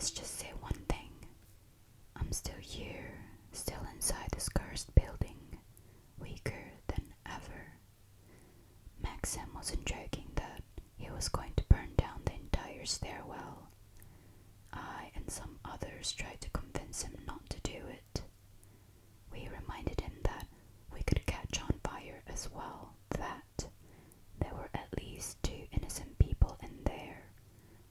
let's just say one thing. I'm still here, still inside this cursed building, weaker than ever. Maxim wasn't joking that he was going to burn down the entire stairwell. I and some others tried to convince him not to do it. We reminded him that we could catch on fire as well, that there were at least 2 innocent people in there.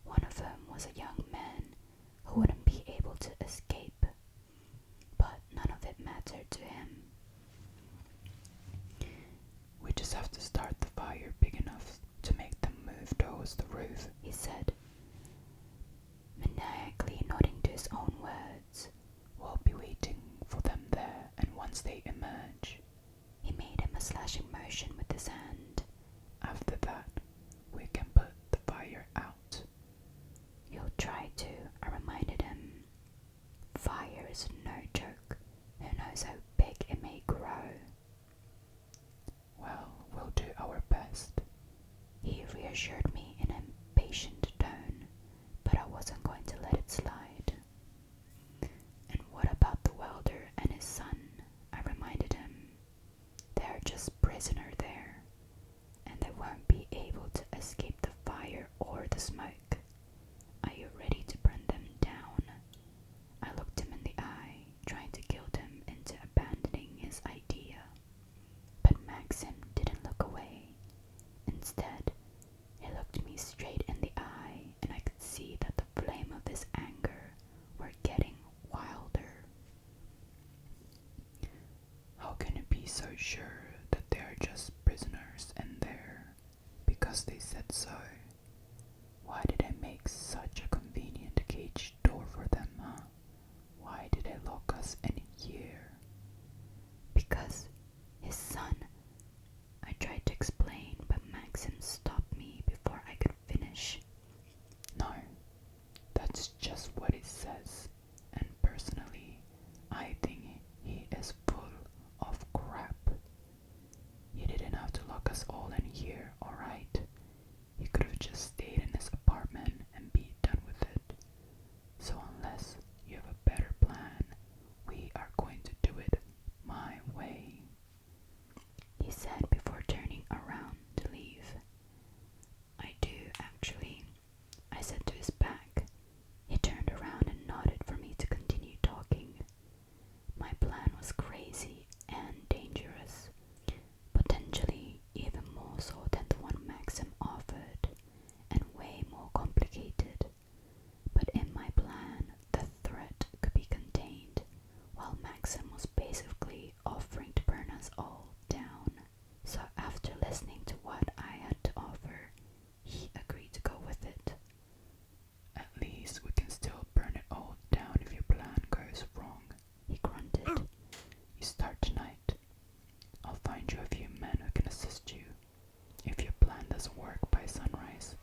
One of them was a young man who wouldn't be able to escape, but none of it mattered to him. We just have to start the fire big enough to make them move towards the roof, he said, maniacally nodding to his own words. We'll be waiting for them there, and once they emerge, he made him a slashing motion with his hand. After that, we can put the fire out. You'll try to, I reminded him. Fire is no joke. Who knows how big it may grow? Well, we'll do our best. He reassured me in an impatient tone, but I wasn't going to let it slide. And what about the welder and his son? I reminded him. They're just prisoner there, and they won't be able to escape the fire or the smoke. Are you ready to burn them down? I looked him in the eye, trying to guilt him into abandoning his idea. But Maxim didn't look away. Instead, he looked me straight in the eye, and I could see that the flame of his anger were getting wilder. How can you be so sure that they are just prisoners in there because they said so? Why did I make such a convenient cage door for them, huh? Why did I lock us in here? Because his son, I tried to explain, but Maxim stopped me before I could finish. No, that's just what it says, and personally, I think he is full of crap. He didn't have to lock us all in here, alright? He could have just stayed in his apartment and be done with it. So unless you have a better plan, we are going to do it my way, He said before turning around to leave. I do, actually, I said to his back. He turned around and nodded for me to continue talking. My plan was crazy and dangerous, potentially even more so than the one Maxim offered, and way more complicated. But in my plan, the threat could be contained, while Maxim was basically offering to burn us all down. So after listening to what I had to offer, he agreed to go with it. at least we can still burn it all down if your plan goes wrong. He grunted. You start tonight. I'll find you a few men who can assist you. If your plan doesn't work by sunrise,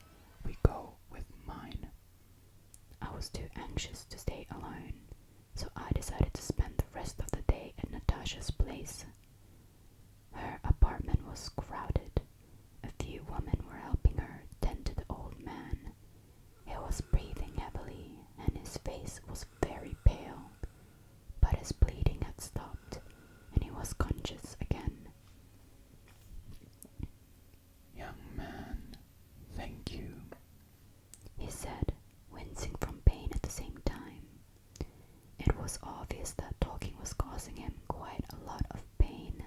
we go with mine. I was too anxious to stay alone, so I decided to spend the rest of the day at Natasha's place. Her apartment was crowded. A few women were helping her tend to the old man. He was breathing heavily, and his face was very pale, but his bleeding had stopped, and he was conscious again. Young man, thank you. He said, wincing from pain at the same time. It was obvious that talking was causing him quite a lot of pain.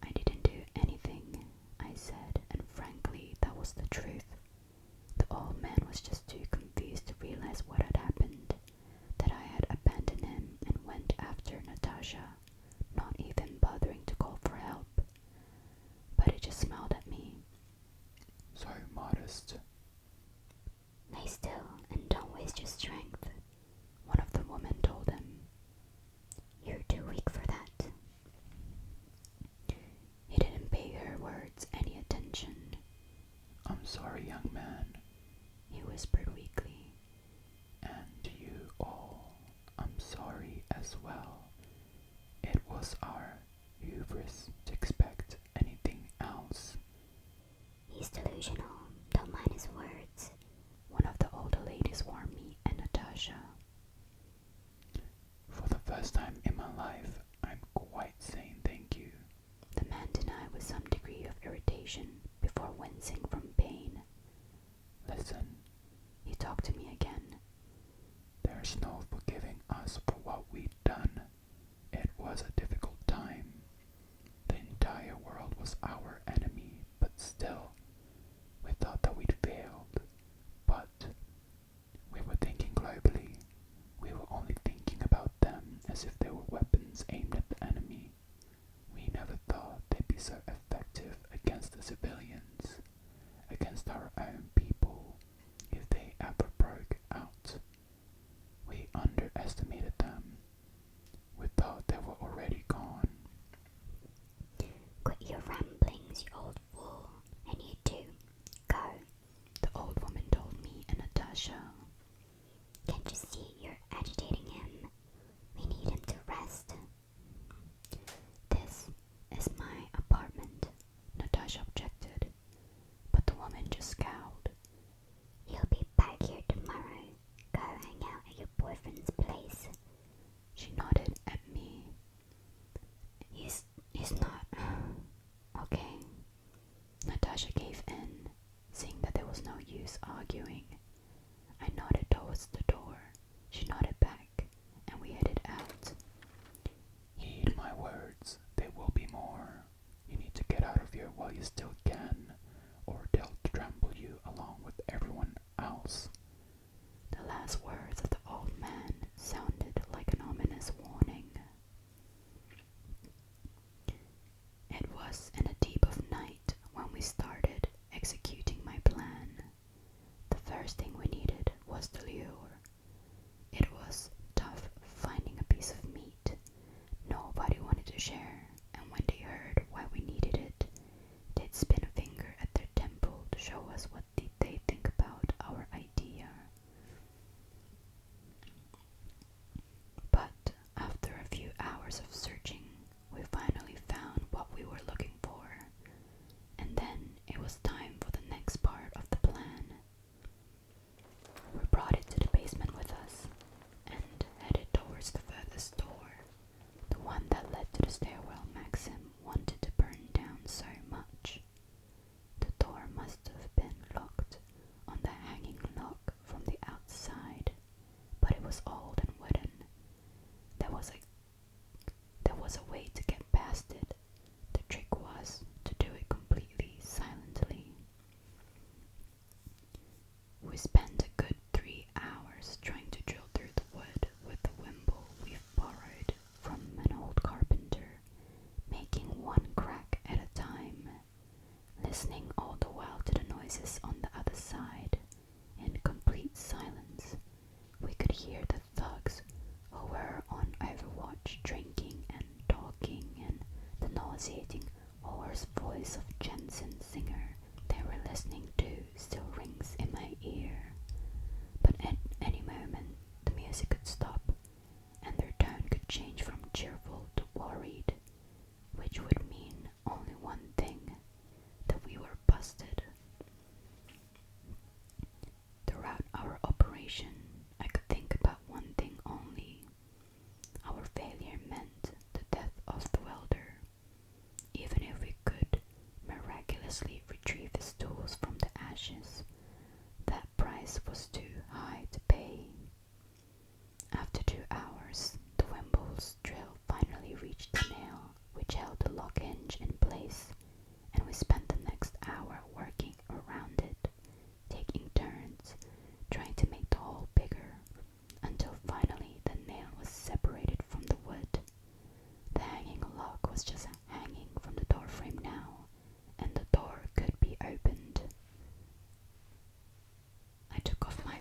I didn't do anything, I said, and frankly, that was the truth. The old man was just too confused to realize what had happened, that I had abandoned him and went after Natasha, not even bothering to call for help. But he just smiled at me. So modest. Lay still and don't waste your strength, one of the women told him. You're too weak for that. He didn't pay her words any attention. I'm sorry, young man. He whispered weakly. And to you all, I'm sorry as well. It was our hubris to expect anything else. He's delusional. Don't mind his words. One of the older ladies warned me and Natasha. talk to me again. There's no forgiving us for what we'd done. It was a difficult time. The entire world was our enemy, but still, we thought that we'd failed. But we were thinking globally. We were only thinking about them as if they were weapons aimed at the enemy. We never thought they'd be so effective against the civilians, against our own people, if they ever broke out. We underestimated them. We thought they were already gone. Quit your ramblings, you old fool, and you too. Go. The old woman told me and Natasha. Can't you see you're agitating him? We need him to rest. This is my apartment, Natasha objected, but the woman just scowled. He'll be back here tomorrow. Go hang out at your boyfriend's place. She nodded at me. He's not. Okay. Natasha gave in, seeing that there was no use arguing. I nodded towards the door. She nodded back, and we headed out. Heed my words, there will be more. You need to get out of here while you still can, or they'll trample you along with everyone else. The last words of the old man sounded like an ominous warning. It was in the deep of night when we started executing my plan. The first thing we needed was the lure. It was tough finding a piece of meat. Nobody wanted to share, and when they heard why we needed it, they'd spin a finger at their temple to show us what did they think about our idea. But after a few hours of searching, we finally found what we were looking for, and then it was time for the next part of the plan. We brought it to the basement with us and headed towards the furthest door, the one that led to the stairwell Maxim wanted to burn down so much. The door must have been locked on the hanging lock from the outside, but it was old and wooden. There was a way to get past it. The trick was to do it completely silently. We spent a good 3 hours trying to drill through the wood with the wimble we've borrowed from an old carpenter, making one crack at a time, listening all the while to the noises on the other side. In complete silence, we could hear the thugs who were on Overwatch drinking and talking, and the nauseating hoarse voice of Jensen Singer they were listening to still rings in my ear. But at any moment the music could stop, and their tone could change from cheerful to worried, which would mean only one thing, that we were busted. Throughout our operation, I could think about one thing only. Our failure meant the death of the welder. Even if we could miraculously retrieve his tools from the ashes, that price was too high to pay. After 2 hours, the wimble's drill finally reached the nail which held the lock hinge in place, and we spent the next hour working around it, taking turns, trying to make the hole bigger, until finally the nail was separated from the wood. The hanging lock was just hanging from the door frame now, and the door could be opened. I took off my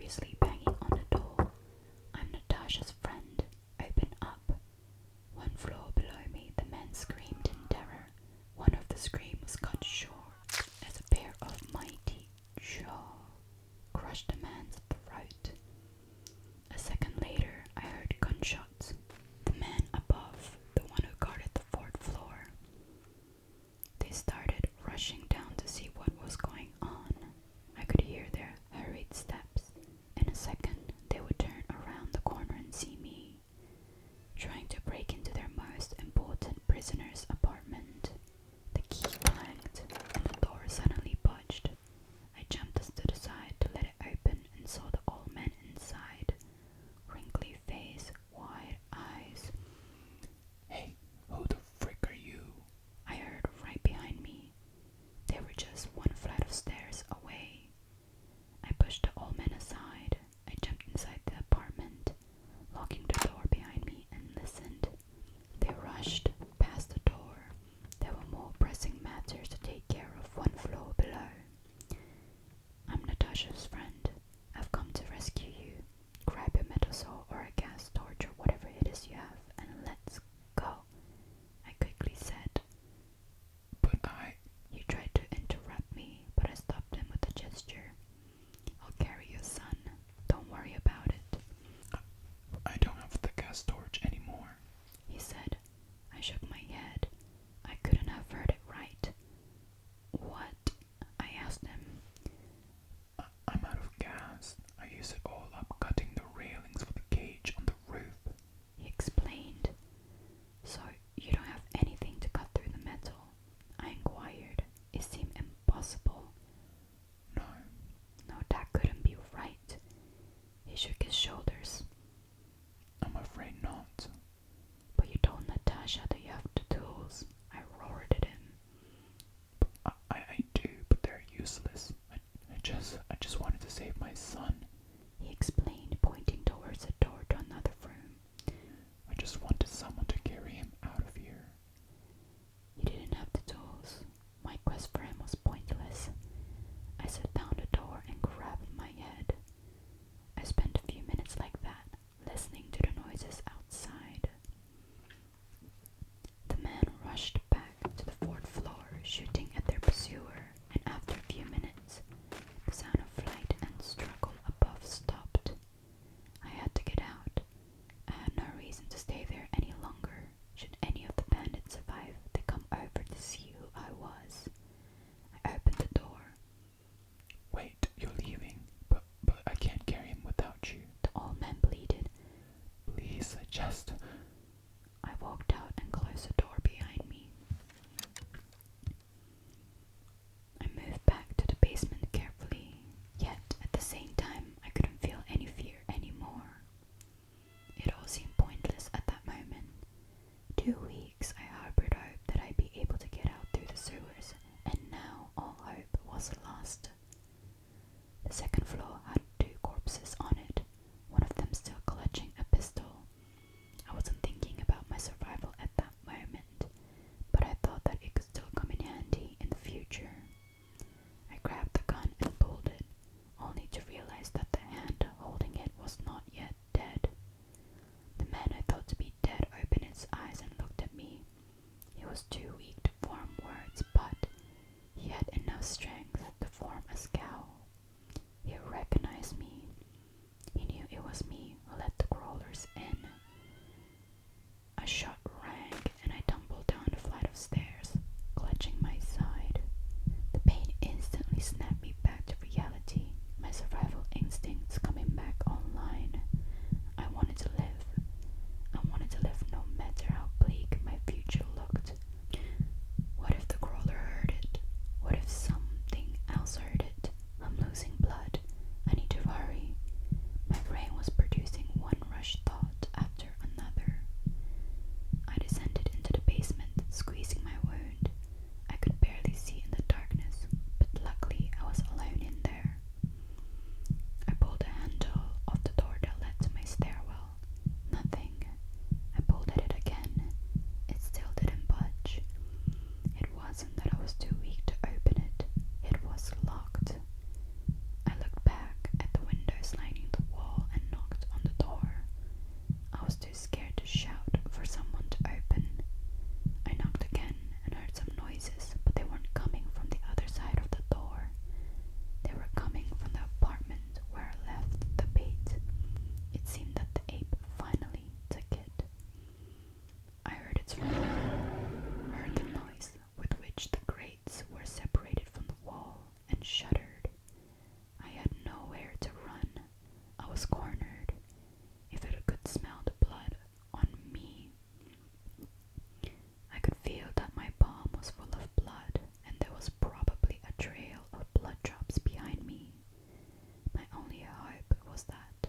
furiously banging on the door. I'm Natasha's friend. Open up. One floor below me, the man screamed in terror. One of the screams was cut short as a pair of mighty jaws crushed the man's throat. A second later, I heard gunshots. The man above, the one who guarded the fourth floor. They started rushing down to see what was going on. I could hear their hurried steps. In a second, they would turn around the corner and see me, trying to break into their most important prisoner's apartment. The key clanged, and the door suddenly budged. I jumped to the side to let it open and saw the old man inside. Wrinkly face, wide eyes. Hey, who the frick are you? I heard right behind me. They were just one flight of stairs away. I pushed the old man aside. I jumped inside the apartment, locking the door behind me, and listened. They rushed past the door. There were more pressing matters to take care of one floor below. I'm Natasha's friend. I've come to rescue you. Grab your metal saw or a gas torch or whatever it is you have, and let's go, I quickly said. But He tried to interrupt me, but I stopped him with a gesture. I'll carry your son. Don't worry about it, I don't have the gas torch anymore. he said. I shook my head. I couldn't have heard it right. What? I asked him. I'm out of gas. I use it all up cutting the railings for the cage on the roof. He explained. So you don't have anything to cut through the metal? I inquired. It seemed impossible. No, No, that couldn't be right. He shook his shoulders. I'm afraid not. But you told Natasha that you have the tools. I roared at him. I do, but they're useless. I just wanted to save my son. He explained, pointing towards the door to another room. I just wanted someone to carry him out of here. He didn't have the tools. My quest for him was pointless. I set down the door and grabbed my head. I spent a few minutes like that, listening to the noises outside. The men rushed back to the fourth floor, shooting at their pursuer, and after a few minutes, the sound of flight and struggle was that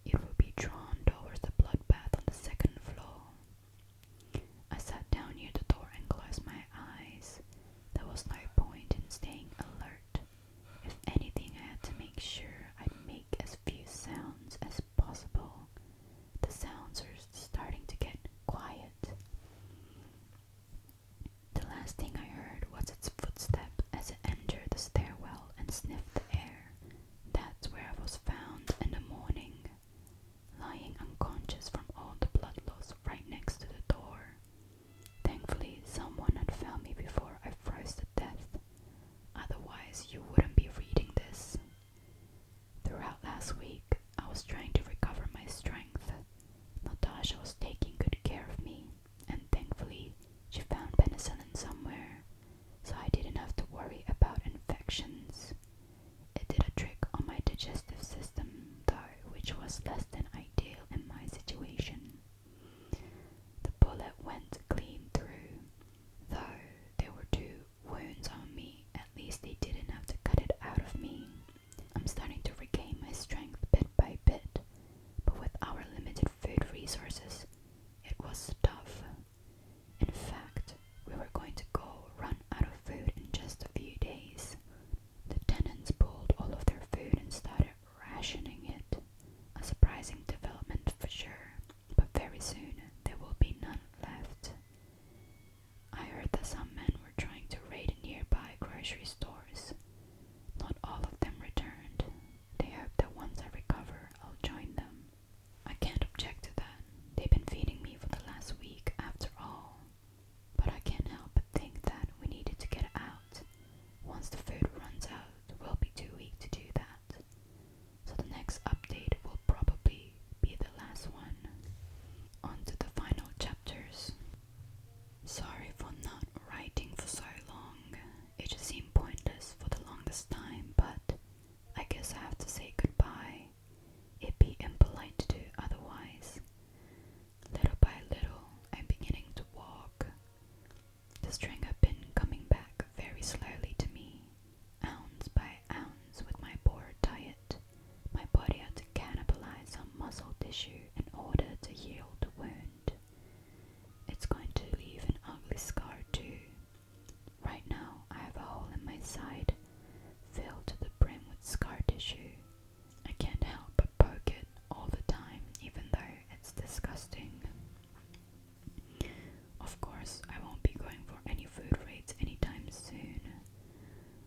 it would be drawn towards the bloodbath on the second floor. I sat down near the door and closed my eyes. There was no point in staying alert. If anything, I had to make sure I'd make as few sounds as possible. The sounds are starting to get quiet. The last thing I heard was its footstep as it entered the stairwell and sniffed the air. That's where I was found in the morning, lying unconscious from all the blood loss right next to the door. Thankfully, someone had found me before I froze to death. Otherwise, you wouldn't be reading this. Throughout last week, I was trying to recover my strength. Natasha was taking good care of me, and thankfully, she found penicillin somewhere, so I didn't have to worry about infections. It did a trick on my digestive system, though, which was less than ideal in my situation. The bullet went clean through. Though there were 2 wounds on me, at least they didn't have to cut it out of me. I'm starting to regain my strength bit by bit, but with our limited food resources, it was tough. In fact, we were going to go run out of food in just a few days. The tenants pulled all of their food and started rationing it. A surprising development for sure, but very soon there will be none left. I heard that some men were trying to raid nearby grocery stores. Not all of them returned. They hope that once I recover, I'll join them. I can't object to that. They've been feeding me for the last week after all. But I can't help but think that we needed to get out. Once the food runs out, we'll be too weak to do that. So the next update will probably be the last one. On to the final chapters. Sorry for not writing for so long. It just seemed pointless for the longest time, but I guess I have to say goodbye. It'd be impolite to do otherwise. Little by little, I'm beginning to walk. The strength had been coming back very slowly to me, ounce by ounce with my poor diet. My body had to cannibalize some muscle tissue in order to heal the wound. It's going to leave an ugly scar too. Right now, I have a hole in my side, filled to the brim with scar tissue. I can't help but poke it all the time, even though it's disgusting. Of course, I won't be going for any food raids anytime soon.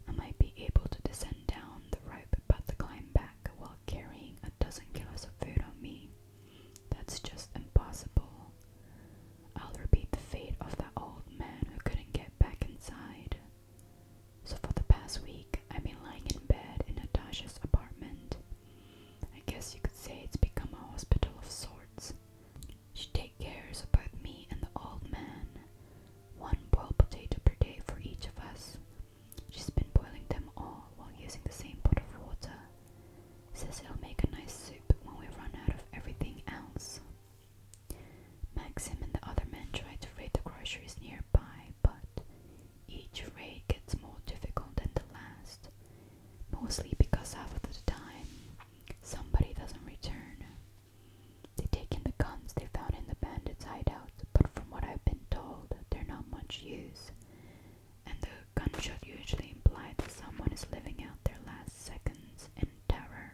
I might be able to descend down the rope but to climb back while carrying a dozen kilos of food on me. That's just impossible. I'll repeat the fate of that old man who couldn't get back inside. So for the past week, I've been lying in bed in Natasha's apartment. I guess you could say it's become a hospital of sorts. She takes care of both me and the old man. 1 boiled potato per day for each of us. She's been boiling them all while using the same pot of water. Says it'll make a nice soup when we run out of everything else. Maxim and the other men try to raid the groceries nearby, but each raid gets more difficult than the last. Mostly because half of the time, somebody doesn't return. They take in the guns they found in the bandits' hideout, but from what I've been told, they're not much use. And the gunshot usually imply that someone is living out their last seconds in terror.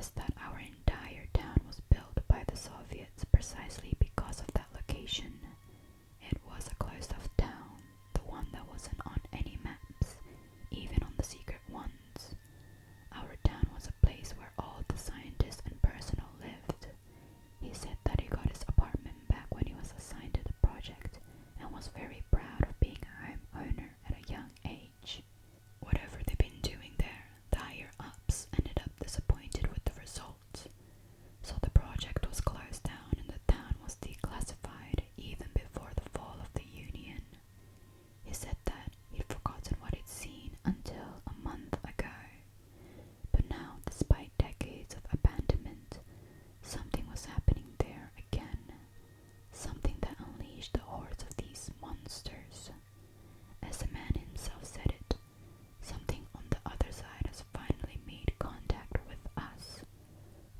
says that our entire town was built by the Soviets precisely because of that location. It was a closed-off town, the one that wasn't on any maps, even on the secret ones. Our town was a place where all the scientists and personnel lived. He said that he got his apartment back when he was assigned to the project and was very proud of being a homeowner at a young age. Whatever they've been doing there, the higher-ups ended up disappointed with the results. So the project was closed down and the town was declassified even before the fall of the Union. He said that he'd forgotten what he'd seen until a month ago. But now, despite decades of abandonment, something was happening there again. Something that unleashed the hordes of these monsters. As the man himself said it, something on the other side has finally made contact with us.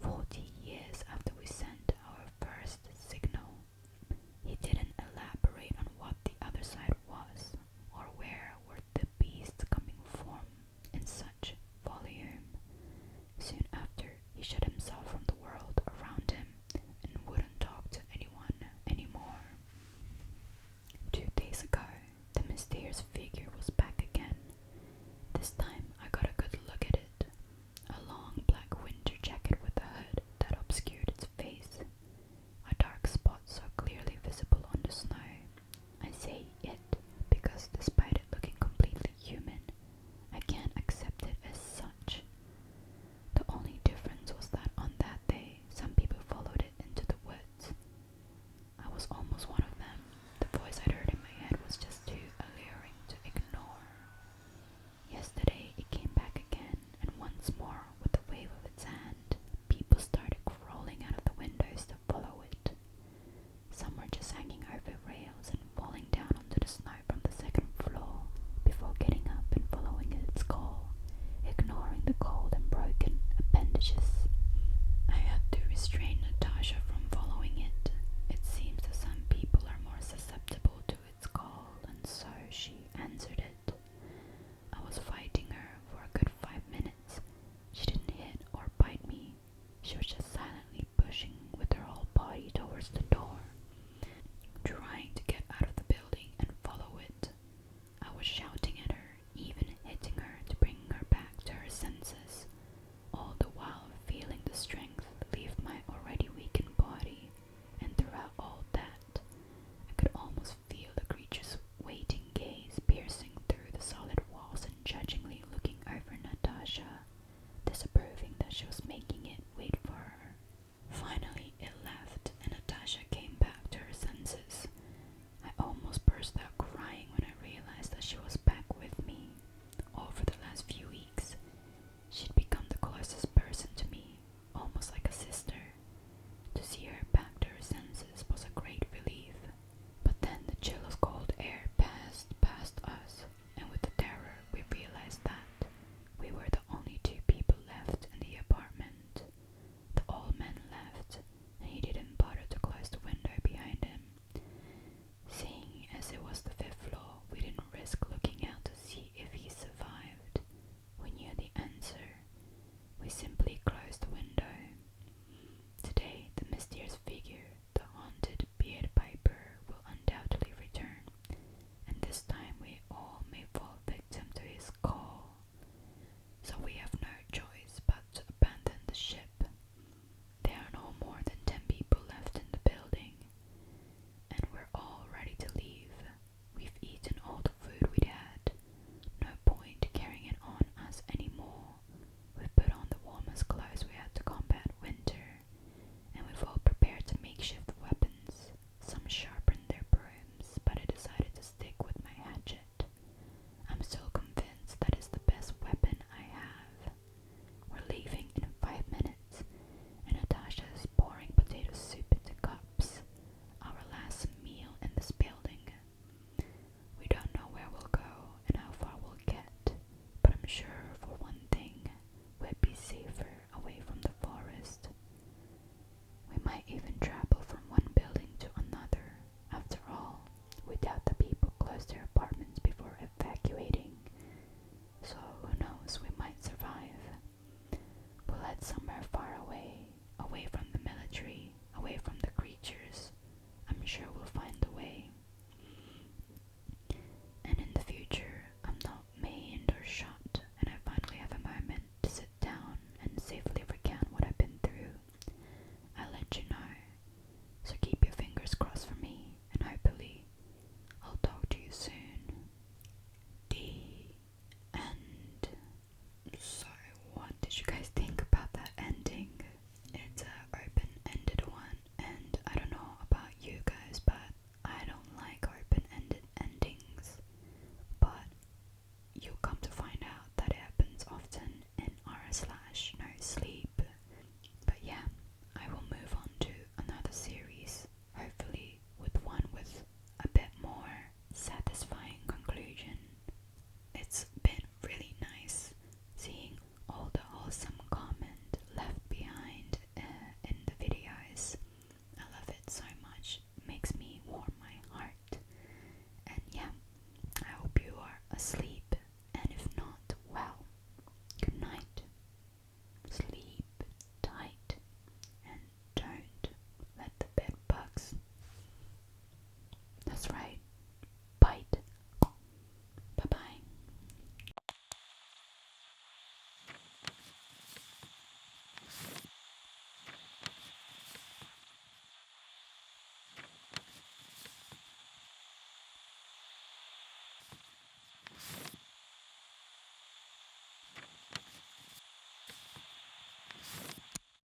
40 years after we sent our first signal. He didn't elaborate on what the other side was, or where were the beasts coming from in such volume. Soon after, he shut himself from the world around him and wouldn't talk to anyone anymore. 2 days ago, the mysterious figure was back again. This time, I got a good look at it. A long black winter jacket with a hood that obscured its face. A dark spot so clearly visible on the snow. I say it because despite it looking completely human, I can't accept it as such. The only difference was that on that day, some people followed it into the woods. I was almost one of them. The voice I'd heard in my head was just too alluring to ignore. Yesterday, it came back again, and once more, with a wave of its hand, people started crawling out of the windows to follow it. Some were just hanging over rails and falling down onto the snow from the second floor before getting up and following its call, ignoring the cold and broken appendages. I had to restrain Natasha from following it. It seems that some people are more susceptible to its call, and so she answered it. I was fighting her for a good 5 minutes. She didn't hit or bite me. She was just silently pushing with her whole body towards the door, trying to get out of the building and follow it. I was shouting at her, even hitting her to bring her back to her senses, all the while feeling the strength leave my already weakened body. And throughout all that, I could almost feel the creature's waiting gaze piercing through the solid walls and judgingly looking over Natasha, disapproving that she was making it wait for her. Finally, it left, and Natasha came back to her senses. I almost burst out crying when I realized that she was back with me. Over the last few weeks, she'd become the closest person to me, almost